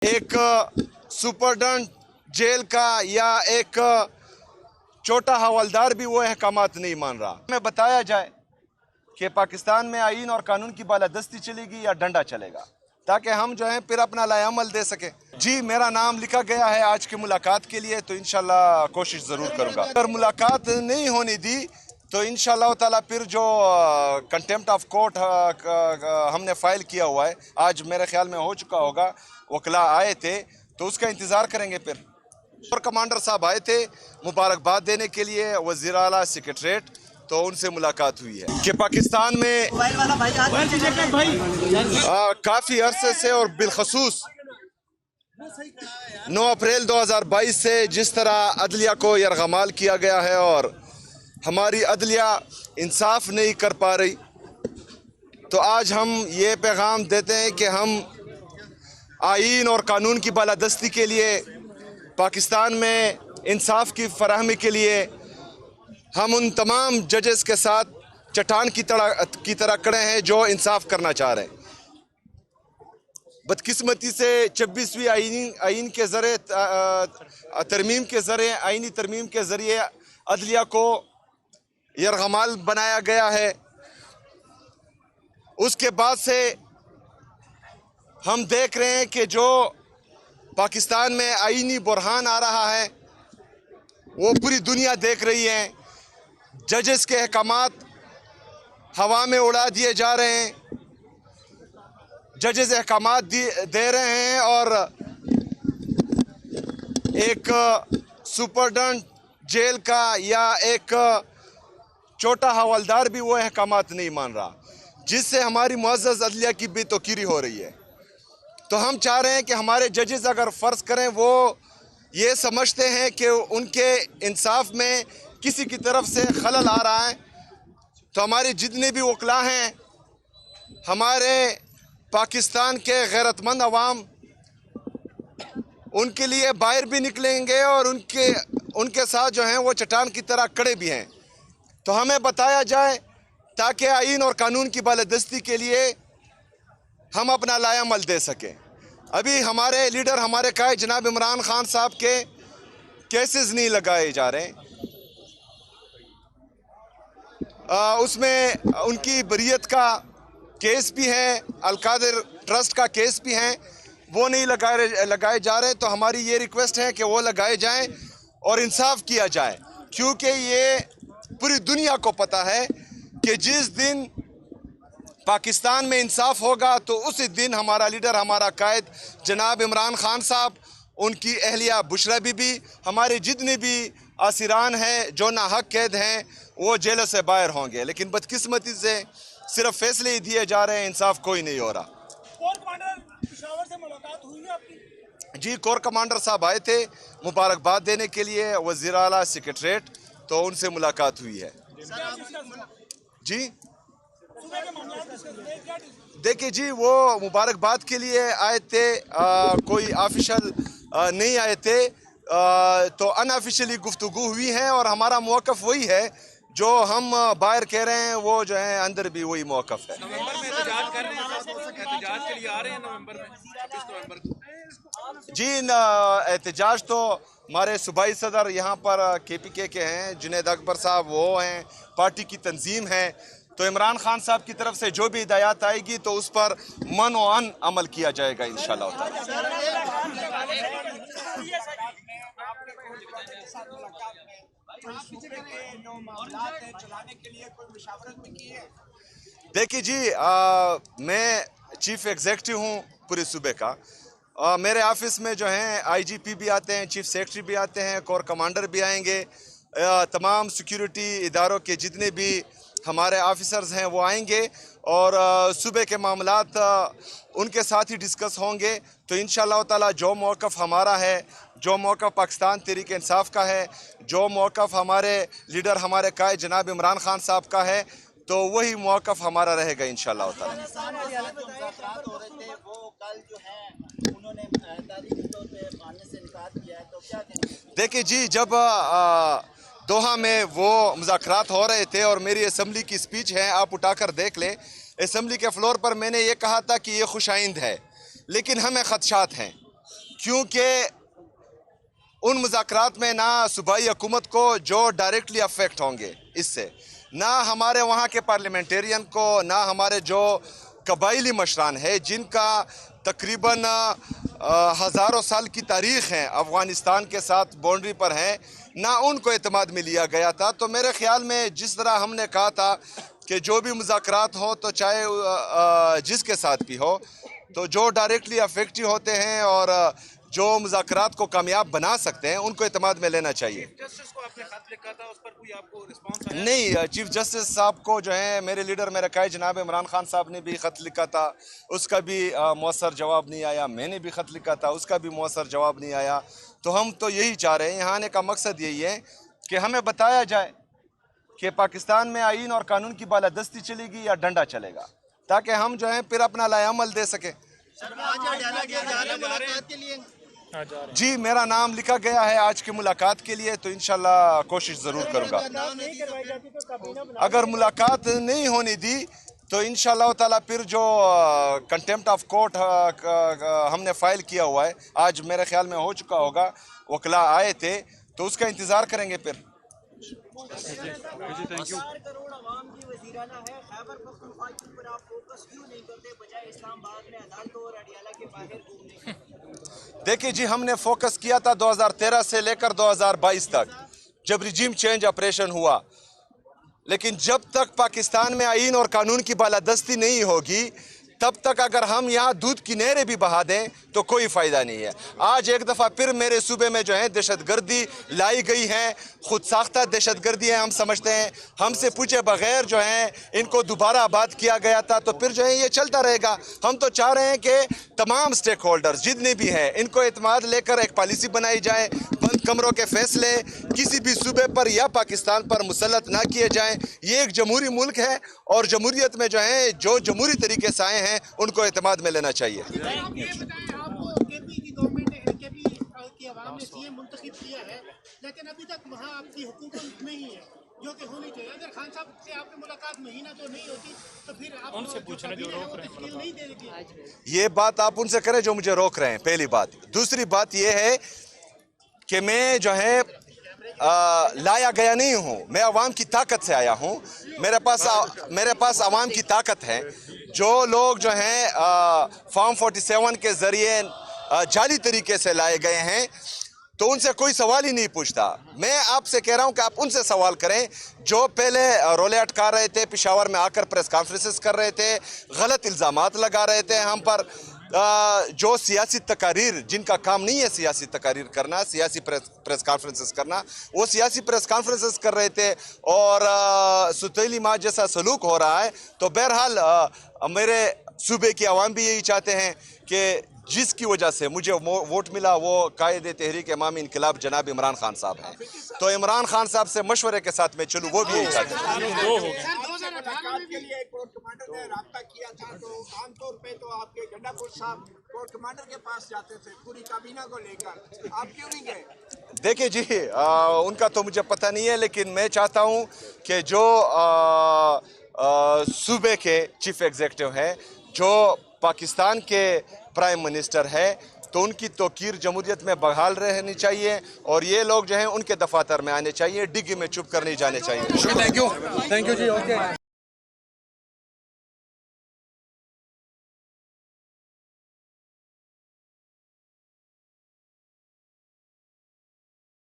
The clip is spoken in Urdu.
ایک سپرڈنٹ جیل کا یا ایک چھوٹا حوالدار بھی وہ احکامات نہیں مان رہا. ہمیں بتایا جائے کہ پاکستان میں آئین اور قانون کی بالادستی چلے گی یا ڈنڈا چلے گا، تاکہ ہم جو ہیں پھر اپنا لائے عمل دے سکیں. جی میرا نام لکھا گیا ہے آج کی ملاقات کے لیے، تو انشاءاللہ کوشش ضرور کروں گا. اگر ملاقات نہیں ہونے دی تو انشاءاللہ تعالیٰ پھر جو کنٹیمپٹ آف کورٹ ہم نے فائل کیا ہوا ہے، آج میرے خیال میں ہو چکا ہوگا، وکلاء آئے تھے تو اس کا انتظار کریں گے. پھر اور کمانڈر صاحب آئے تھے مبارکباد دینے کے لیے وزیر اعلیٰ سیکریٹریٹ، تو ان سے ملاقات ہوئی ہے کہ پاکستان میں کافی عرصے سے اور بالخصوص 9 اپریل 2022 سے جس طرح عدلیہ کو یرغمال کیا گیا ہے اور ہماری عدلیہ انصاف نہیں کر پا رہی، تو آج ہم یہ پیغام دیتے ہیں کہ ہم آئین اور قانون کی بالادستی کے لیے، پاکستان میں انصاف کی فراہمی کے لیے ہم ان تمام ججز کے ساتھ چٹان کی طرح کھڑے ہیں جو انصاف کرنا چاہ رہے ہیں. بدقسمتی سے 26ویں آئین کے ذریعے آئینی ترمیم کے ذریعے عدلیہ کو یرغمال بنایا گیا ہے. اس کے بعد سے ہم دیکھ رہے ہیں کہ جو پاکستان میں آئینی بحران آ رہا ہے وہ پوری دنیا دیکھ رہی ہے. ججز کے احکامات ہوا میں اڑا دیے جا رہے ہیں، ججز احکامات دے رہے ہیں اور ایک سپرڈنٹ جیل کا یا ایک چھوٹا حوالدار بھی وہ احکامات نہیں مان رہا، جس سے ہماری معزز عدلیہ کی بھی توقیری ہو رہی ہے. تو ہم چاہ رہے ہیں کہ ہمارے ججز اگر فرض کریں وہ یہ سمجھتے ہیں کہ ان کے انصاف میں کسی کی طرف سے خلل آ رہا ہے، تو ہمارے جتنے بھی وکلاء ہیں، ہمارے پاکستان کے غیرت مند عوام ان کے لیے باہر بھی نکلیں گے اور ان کے ساتھ جو ہیں وہ چٹان کی طرح کھڑے بھی ہیں. تو ہمیں بتایا جائے تاکہ آئین اور قانون کی بالادستی کے لیے ہم اپنا لائے عمل دے سکیں. ابھی ہمارے لیڈر، ہمارے قائد جناب عمران خان صاحب کے کیسز نہیں لگائے جا رہے ہیں، اس میں ان کی بریت کا کیس بھی ہے، القادر ٹرسٹ کا کیس بھی ہے، وہ نہیں لگائے جا رہے. تو ہماری یہ ریکویسٹ ہے کہ وہ لگائے جائیں اور انصاف کیا جائے، کیونکہ یہ پوری دنیا کو پتہ ہے کہ جس دن پاکستان میں انصاف ہوگا تو اسی دن ہمارا لیڈر، ہمارا قائد جناب عمران خان صاحب، ان کی اہلیہ بشرا بی بی، ہمارے جتنے بھی اسیران ہیں جو ناحق قید ہیں وہ جیلوں سے باہر ہوں گے. لیکن بدقسمتی سے صرف فیصلے ہی دیے جا رہے ہیں، انصاف کوئی نہیں ہو رہا. کور کمانڈر پشاور سے ملاقات ہوئی ہے آپ کی؟ جی کور کمانڈر صاحب آئے تھے مبارکباد دینے کے لیے وزیر اعلیٰ سیکریٹریٹ، تو ان سے ملاقات ہوئی ہے. جی دیکھیے جی، وہ مبارکباد کے لیے آئے تھے، کوئی آفیشل نہیں آئے تھے، تو ان آفیشلی گفتگو ہوئی ہے اور ہمارا موقف وہی ہے جو ہم باہر کہہ رہے ہیں، وہ جو ہے اندر بھی وہی موقف ہے. نومبر میں احتجاج کر رہے ہیں، احتجاج کے لیے آ رہے ہیں نومبر میں 26 نومبر کو. جی احتجاج تو ہمارے صوبائی صدر یہاں پر KPK کے ہیں، جنید اکبر صاحب وہ ہیں، پارٹی کی تنظیم ہے. تو عمران خان صاحب کی طرف سے جو بھی ہدایات آئے گی تو اس پر من و عن عمل کیا جائے گا انشاءاللہ تعالی. دیکھیے جی، میں چیف ایگزیکٹو ہوں پورے صوبے کا. میرے آفس میں جو ہیں IGP بھی آتے ہیں، چیف سیکرٹری بھی آتے ہیں، کور کمانڈر بھی آئیں گے، تمام سیکیورٹی اداروں کے جتنے بھی ہمارے آفیسرز ہیں وہ آئیں گے اور صوبے کے معاملات ان کے ساتھ ہی ڈسکس ہوں گے. تو انشاءاللہ تعالی جو موقف ہمارا ہے، جو موقف پاکستان تحریک انصاف کا ہے، جو موقف ہمارے لیڈر، ہمارے قائد جناب عمران خان صاحب کا ہے، تو وہی موقف ہمارا رہے گا انشاءاللہ تعالی. دیکھیں جی، جب دوحہ میں وہ مذاکرات ہو رہے تھے اور میری اسمبلی کی سپیچ ہے، آپ اٹھا کر دیکھ لیں، اسمبلی کے فلور پر میں نے یہ کہا تھا کہ یہ خوش آئند ہے، لیکن ہمیں خدشات ہیں. کیونکہ ان مذاکرات میں نہ صوبائی حکومت کو جو ڈائریکٹلی افیکٹ ہوں گے اس سے، نہ ہمارے وہاں کے پارلیمنٹیرین کو، نہ ہمارے جو قبائلی مشران ہیں جن کا تقریباً ہزاروں سال کی تاریخ ہے افغانستان کے ساتھ باؤنڈری پر ہیں، نہ ان کو اعتماد میں لیا گیا تھا۔ تو میرے خیال میں جس طرح ہم نے کہا تھا کہ جو بھی مذاکرات ہوں تو چاہے جس کے ساتھ بھی ہو، تو جو ڈائریکٹلی افیکٹو ہوتے ہیں اور جو مذاکرات کو کامیاب بنا سکتے ہیں ان کو اعتماد میں لینا چاہیے۔ جسٹس کو آپ نے خط لکھا تھا، اس پر کوئی آپ کو رسپانس آیا؟ نہیں، چیف جسٹس صاحب کو جو ہے میرے لیڈر میرے قائد جناب عمران خان صاحب نے بھی خط لکھا تھا، اس کا بھی مؤثر جواب نہیں آیا۔ میں نے بھی خط لکھا تھا، اس کا بھی مؤثر جواب نہیں آیا۔ تو ہم تو یہی چاہ رہے ہیں، یہاں آنے کا مقصد یہی ہے کہ ہمیں بتایا جائے کہ پاکستان میں آئین اور قانون کی بالادستی چلے گی یا ڈنڈا چلے گا، تاکہ ہم جو ہیں پھر اپنا لائے عمل دے سکیں۔ جی، میرا نام لکھا گیا ہے آج کی ملاقات کے لیے، تو انشاءاللہ کوشش ضرور کروں گا۔ اگر ملاقات نہیں ہونے دی تو انشاءاللہ تعالیٰ پھر جو کنٹیمپٹ آف کورٹ ہم نے فائل کیا ہوا ہے، آج میرے خیال میں ہو چکا ہوگا، وکلاء آئے تھے، تو اس کا انتظار کریں گے پھر۔ 4 کروڑ عوام کی وزیرانہ ہے، خیبر پختونخوا کے اوپر آپ فوکس کیوں نہیں کرتے بجائے اسلام آباد میں عدالتوں اور اڈیالہ کے باہر گھومنے کے؟ دیکھیں جی، ہم نے فوکس کیا تھا 2013 سے لے کر 2022 تک جب رجیم چینج آپریشن ہوا، لیکن جب تک پاکستان میں آئین اور قانون کی بالادستی نہیں ہوگی تب تک اگر ہم یہاں دودھ کی نہریں بھی بہا دیں تو کوئی فائدہ نہیں ہے۔ آج ایک دفعہ پھر میرے صوبے میں جو ہے دہشت گردی لائی گئی ہے، خود ساختہ دہشت گردی ہے ہم سمجھتے ہیں، ہم سے پوچھے بغیر جو ہیں ان کو دوبارہ آباد کیا گیا تھا، تو پھر جو ہے یہ چلتا رہے گا۔ ہم تو چاہ رہے ہیں کہ تمام سٹیک ہولڈرز جتنے بھی ہیں ان کو اعتماد لے کر ایک پالیسی بنائی جائے، بند کمروں کے فیصلے کسی بھی صوبے پر یا پاکستان پر مسلط نہ کیے جائیں۔ یہ ایک جمہوری ملک ہے اور جمہوریت میں جو ہے جو جمہوری طریقے سے آئے ہیں ان کو اعتماد میں لینا چاہیے۔ آپ یہ بتائیں، آپ کو کے پی کی گورنمنٹ نے کے پی کی عوام نے سی ایم منتخب کیا ہے، لیکن ابھی تک وہاں آپ کی حکومت نہیں ہے جو کہ ہونی چاہیے۔ اگر خان صاحب سے آپ کی ملاقات مہینہ تو نہیں ہوتی تو پھر آپ ان سے پوچھنا جو روک رہے ہیں نہیں دے دیتی۔ یہ بات آپ ان سے کریں جو مجھے روک رہے ہیں، پہلی بات۔ دوسری بات یہ ہے کہ میں جو ہے لایا گیا نہیں ہوں، میں عوام کی طاقت سے آیا ہوں، میرے پاس عوام کی طاقت ہے۔ جو لوگ جو ہیں فارم 47 کے ذریعے جعلی طریقے سے لائے گئے ہیں تو ان سے کوئی سوال ہی نہیں پوچھتا۔ میں آپ سے کہہ رہا ہوں کہ آپ ان سے سوال کریں جو پہلے رولے اٹکا رہے تھے، پشاور میں آ کر پریس کانفرنسز کر رہے تھے، غلط الزامات لگا رہے تھے ہم پر، جو سیاسی تقاریر جن کا کام نہیں ہے سیاسی تقاریر کرنا، سیاسی پریس کانفرنسز کرنا، وہ سیاسی پریس کانفرنسز کر رہے تھے اور ستیلی ماں جیسا سلوک ہو رہا ہے۔ تو بہرحال میرے صوبے کی عوام بھی یہی چاہتے ہیں کہ جس کی وجہ سے مجھے ووٹ ملا وہ قائد تحریک امام انقلاب جناب عمران خان صاحب ہیں، تو عمران خان صاحب سے مشورے کے ساتھ میں چلوں، وہ بھی یہی چاہتے ہیں۔ کے لیے کورٹ کمانڈر نے رابطہ کیا تھا، تو عام طور پہ تو آپ کے گنڈا پور صاحب کورٹ کمانڈر کے پاس جاتے تھے پوری کابینہ کو لے کر، آپ کیوں نہیں گئے؟ دیکھیں جی، ان کا تو مجھے پتہ نہیں ہے، لیکن میں چاہتا ہوں کہ جو صوبے کے چیف ایگزیکٹو ہیں، جو پاکستان کے پرائم منسٹر ہے، تو ان کی توقیر جمہوریت میں بحال رہنی چاہیے اور یہ لوگ جو ہیں ان کے دفاتر میں آنے چاہیے، ڈگی میں چھپ کر نہیں جانے چاہیے۔ تھینک یو جی، اوکے۔